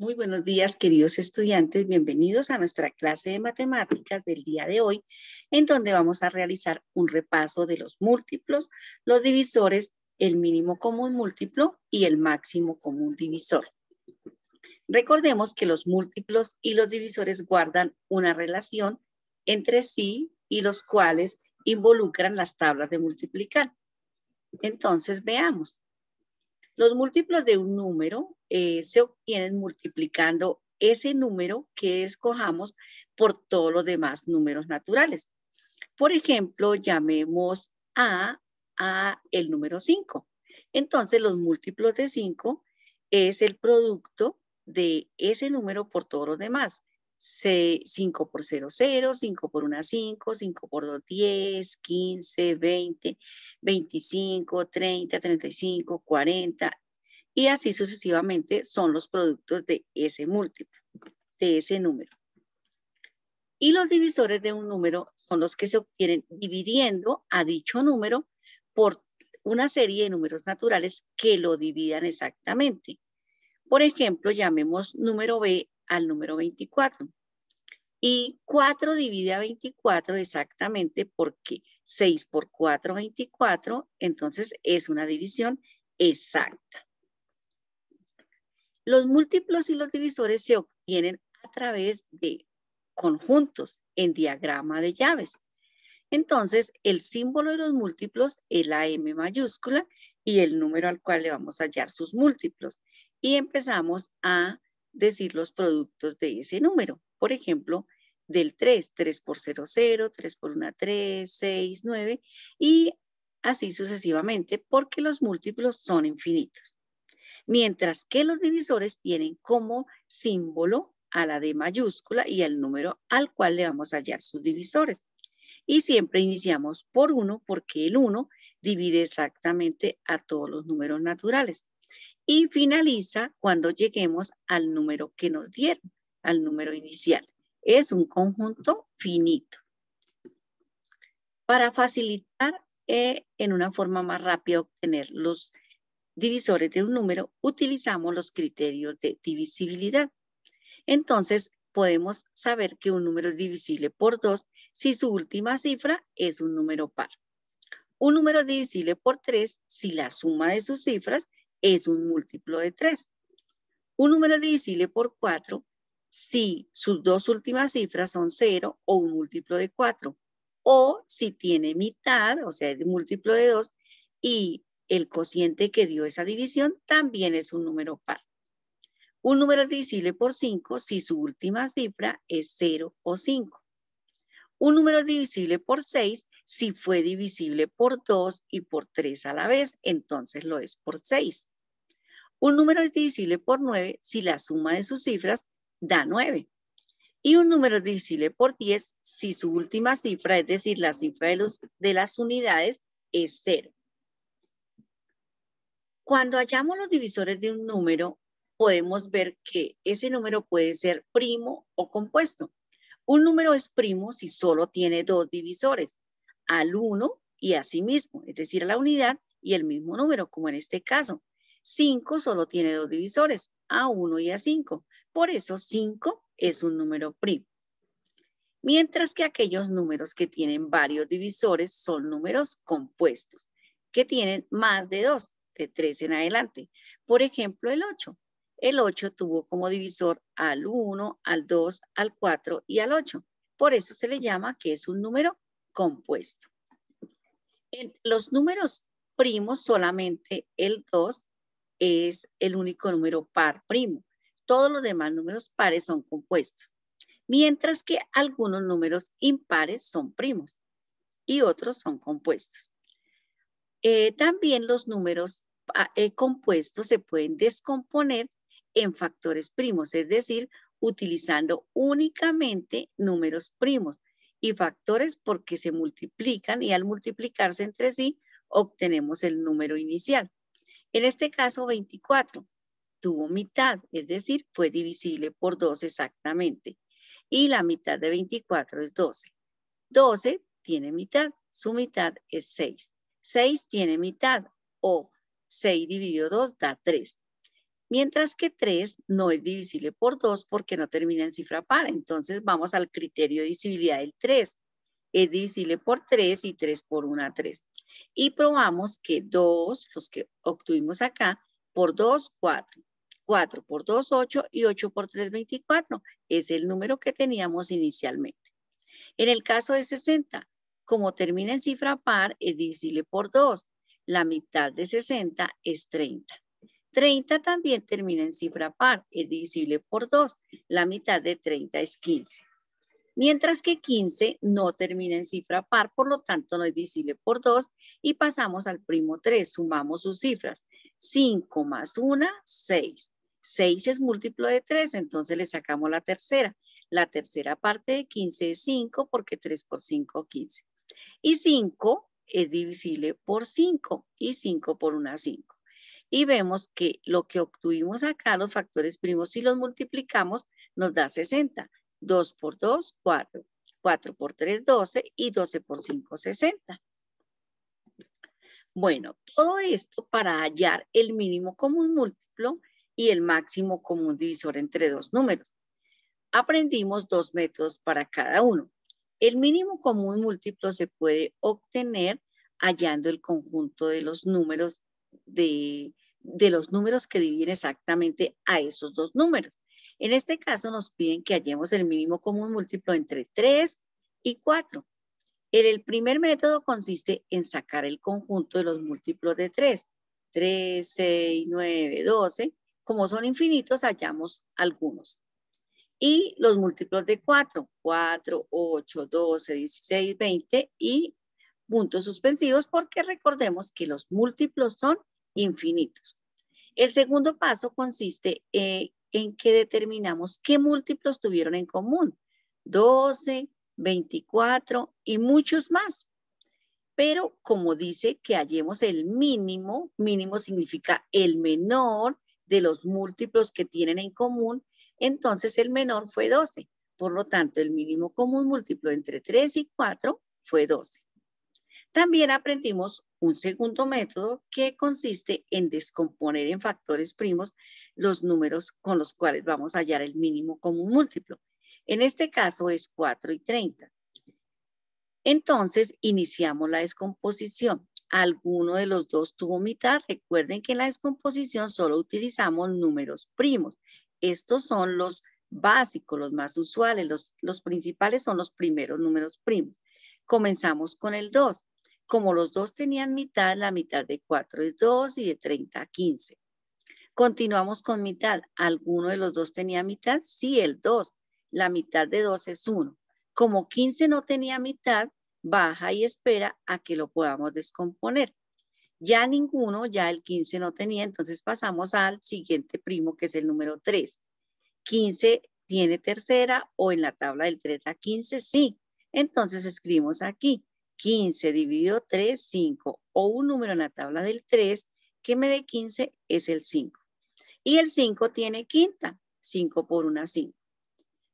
Muy buenos días, queridos estudiantes. Bienvenidos a nuestra clase de matemáticas del día de hoy, en donde vamos a realizar un repaso de los múltiplos, los divisores, el mínimo común múltiplo y el máximo común divisor. Recordemos que los múltiplos y los divisores guardan una relación entre sí y los cuales involucran las tablas de multiplicar. Entonces, veamos. Los múltiplos de un número se obtienen multiplicando ese número que escojamos por todos los demás números naturales. Por ejemplo, llamemos a el número 5. Entonces, los múltiplos de 5 es el producto de ese número por todos los demás. 5 por 0, 0, 5 por 1, 5, 5 por 2, 10, 15, 20, 25, 30, 35, 40 y así sucesivamente son los productos de ese múltiplo, de ese número. Y los divisores de un número son los que se obtienen dividiendo a dicho número por una serie de números naturales que lo dividan exactamente. Por ejemplo, llamemos número B al número 24. Y 4 divide a 24 exactamente porque 6 por 4, 24, entonces es una división exacta. Los múltiplos y los divisores se obtienen a través de conjuntos en diagrama de llaves. Entonces, el símbolo de los múltiplos es la M mayúscula y el número al cual le vamos a hallar sus múltiplos. Y empezamos a decir los productos de ese número. Por ejemplo, del 3, 3 por 0, 0, 3 por 1, 3, 6, 9 y así sucesivamente porque los múltiplos son infinitos. Mientras que los divisores tienen como símbolo a la D mayúscula y al número al cual le vamos a hallar sus divisores. Y siempre iniciamos por 1 porque el 1 divide exactamente a todos los números naturales. Y finaliza cuando lleguemos al número que nos dieron, al número inicial. Es un conjunto finito. Para facilitar en una forma más rápida obtener los divisores de un número, utilizamos los criterios de divisibilidad. Entonces, podemos saber que un número es divisible por 2 si su última cifra es un número par. Un número es divisible por 3 si la suma de sus cifras es un múltiplo de 3. Un número es divisible por 4 si sus dos últimas cifras son 0 o un múltiplo de 4. O si tiene mitad, o sea, es múltiplo de 2 y el cociente que dio esa división también es un número par. Un número es divisible por 5 si su última cifra es 0 o 5. Un número es divisible por 6 si fue divisible por 2 y por 3 a la vez, entonces lo es por 6. Un número es divisible por 9 si la suma de sus cifras da 9. Y un número es divisible por 10 si su última cifra, es decir, la cifra de las unidades, es 0. Cuando hallamos los divisores de un número, podemos ver que ese número puede ser primo o compuesto. Un número es primo si solo tiene dos divisores, al 1 y a sí mismo, es decir, a la unidad y el mismo número, como en este caso. 5 solo tiene dos divisores, a 1 y a 5. Por eso 5 es un número primo. Mientras que aquellos números que tienen varios divisores son números compuestos, que tienen más de 2, de 3 en adelante. Por ejemplo, el 8. El 8 tuvo como divisor al 1, al 2, al 4 y al 8. Por eso se le llama que es un número compuesto. En los números primos, solamente el 2 es el único número par primo. Todos los demás números pares son compuestos. Mientras que algunos números impares son primos y otros son compuestos. También los números compuestos se pueden descomponer en factores primos, es decir, utilizando únicamente números primos y factores porque se multiplican y al multiplicarse entre sí obtenemos el número inicial. En este caso, 24 tuvo mitad, es decir, fue divisible por 2 exactamente. Y la mitad de 24 es 12. 12 tiene mitad, su mitad es 6. 6 tiene mitad o 6 dividido 2 da 3. Mientras que 3 no es divisible por 2 porque no termina en cifra par. Entonces vamos al criterio de divisibilidad del 3. Es divisible por 3 y 3 por 1, 3. Y probamos que 2, los que obtuvimos acá, por 2, 4. 4 por 2, 8 y 8 por 3, 24. Es el número que teníamos inicialmente. En el caso de 60, como termina en cifra par, es divisible por 2. La mitad de 60 es 30. 30 también termina en cifra par, es divisible por 2. La mitad de 30 es 15. Mientras que 15 no termina en cifra par, por lo tanto no es divisible por 2 y pasamos al primo 3, sumamos sus cifras. 5 más 1, 6. 6 es múltiplo de 3, entonces le sacamos la tercera. La tercera parte de 15 es 5 porque 3 por 5, 15. Y 5 es divisible por 5 y 5 por 1, 5. Y vemos que lo que obtuvimos acá, los factores primos, si los multiplicamos, nos da 60. 2 por 2, 4. 4 por 3, 12 y 12 por 5, 60. Bueno, todo esto para hallar el mínimo común múltiplo y el máximo común divisor entre dos números. Aprendimos dos métodos para cada uno. El mínimo común múltiplo se puede obtener hallando el conjunto de los números los números que dividen exactamente a esos dos números. En este caso nos piden que hallemos el mínimo común múltiplo entre 3 y 4. El primer método consiste en sacar el conjunto de los múltiplos de 3. 3, 6, 9, 12. Como son infinitos, hallamos algunos. Y los múltiplos de 4. 4, 8, 12, 16, 20 y puntos suspensivos porque recordemos que los múltiplos son infinitos. El segundo paso consiste en que determinamos qué múltiplos tuvieron en común. 12, 24 y muchos más. Pero como dice que hallemos el mínimo, mínimo significa el menor de los múltiplos que tienen en común, entonces el menor fue 12. Por lo tanto, el mínimo común múltiplo entre 3 y 4 fue 12. También aprendimos un segundo método que consiste en descomponer en factores primos los números con los cuales vamos a hallar el mínimo común múltiplo. En este caso es 4 y 30. Entonces iniciamos la descomposición. Alguno de los dos tuvo mitad. Recuerden que en la descomposición solo utilizamos números primos. Estos son los básicos, los más usuales. Los principales son los primeros números primos. Comenzamos con el 2. Como los dos tenían mitad, la mitad de 4 es 2 y de 30, 15. Continuamos con mitad. ¿Alguno de los dos tenía mitad? Sí, el 2. La mitad de 2 es 1. Como 15 no tenía mitad, baja y espera a que lo podamos descomponer. Ya ninguno, ya el 15 no tenía, entonces pasamos al siguiente primo que es el número 3. 15 tiene tercera o en la tabla del 3 a 15, sí. Entonces escribimos aquí 15 dividido 3, 5 o un número en la tabla del 3 que me dé 15 es el 5. Y el 5 tiene quinta, 5 por 1, 5.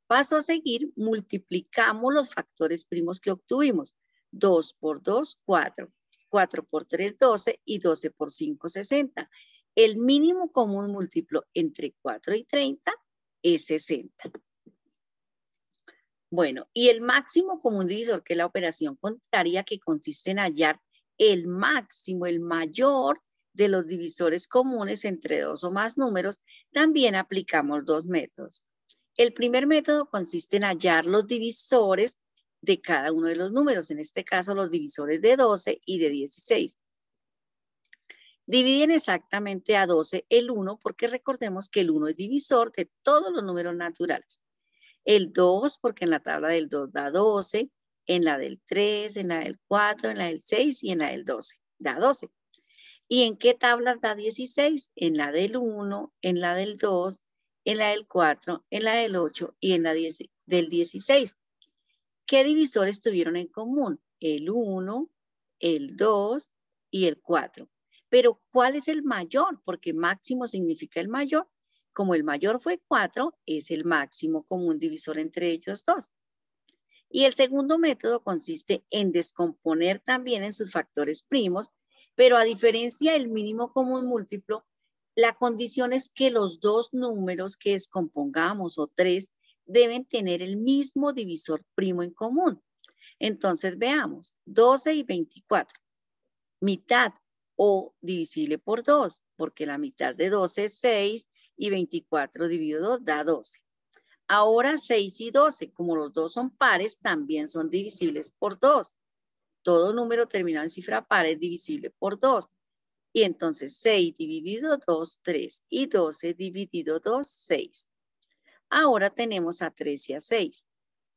Paso a seguir, multiplicamos los factores primos que obtuvimos. 2 por 2, 4. 4 por 3, 12 y 12 por 5, 60. El mínimo común múltiplo entre 4 y 30 es 60. Bueno, y el máximo común divisor, que es la operación contraria, que consiste en hallar el máximo, el mayor de los divisores comunes entre dos o más números, también aplicamos dos métodos. El primer método consiste en hallar los divisores de cada uno de los números, en este caso los divisores de 12 y de 16. Dividen exactamente a 12 el 1 porque recordemos que el 1 es divisor de todos los números naturales. El 2 porque en la tabla del 2 da 12, en la del 3, en la del 4, en la del 6 y en la del 12 da 12. ¿Y en qué tablas da 16? En la del 1, en la del 2, en la del 4, en la del 8 y en la del 16. ¿Qué divisores tuvieron en común? El 1, el 2 y el 4. Pero ¿cuál es el mayor? Porque máximo significa el mayor. Como el mayor fue 4, es el máximo común divisor entre ellos dos. Y el segundo método consiste en descomponer también en sus factores primos, pero a diferencia del mínimo común múltiplo, La condición es que los dos números que descompongamos o tres deben tener el mismo divisor primo en común. Entonces veamos, 12 y 24. Mitad o divisible por 2, porque la mitad de 12 es 6 y 24 dividido 2 da 12. Ahora 6 y 12, como los dos son pares, también son divisibles por 2. Todo número terminado en cifra par es divisible por 2. Y entonces 6 dividido 2, 3. Y 12 dividido 2, 6. Ahora tenemos a 3 y a 6.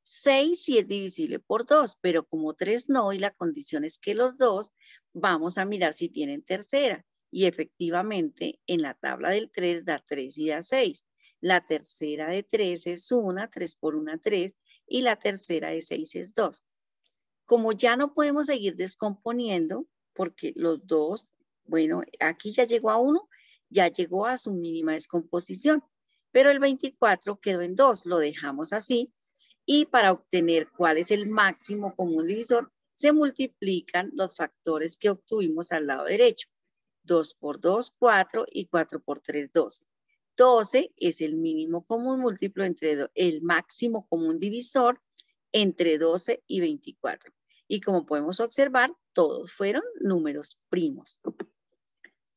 6 sí es divisible por 2, pero como 3 no, y la condición es que los dos, vamos a mirar si tienen tercera. Y efectivamente, en la tabla del 3 da 3 y da 6. La tercera de 3 es 1, 3 por 1, 3, y la tercera de 6 es 2. Como ya no podemos seguir descomponiendo, porque los dos, bueno, aquí ya llegó a 1, ya llegó a su mínima descomposición, pero el 24 quedó en 2, lo dejamos así, y para obtener cuál es el máximo común divisor, se multiplican los factores que obtuvimos al lado derecho. 2 por 2, 4, y 4 por 3, 12. 12 es el mínimo común múltiplo entre el máximo común divisor entre 12 y 24. Y como podemos observar, todos fueron números primos.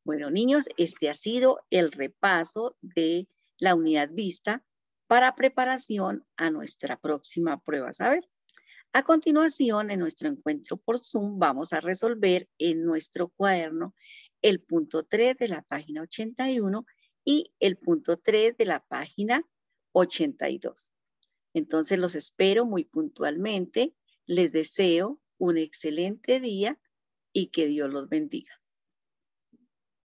Bueno, niños, este ha sido el repaso de la unidad vista para preparación a nuestra próxima prueba saber. A continuación, en nuestro encuentro por Zoom, vamos a resolver en nuestro cuaderno el punto 3 de la página 81 y el punto 3 de la página 82. Entonces, los espero muy puntualmente. Les deseo un excelente día y que Dios los bendiga.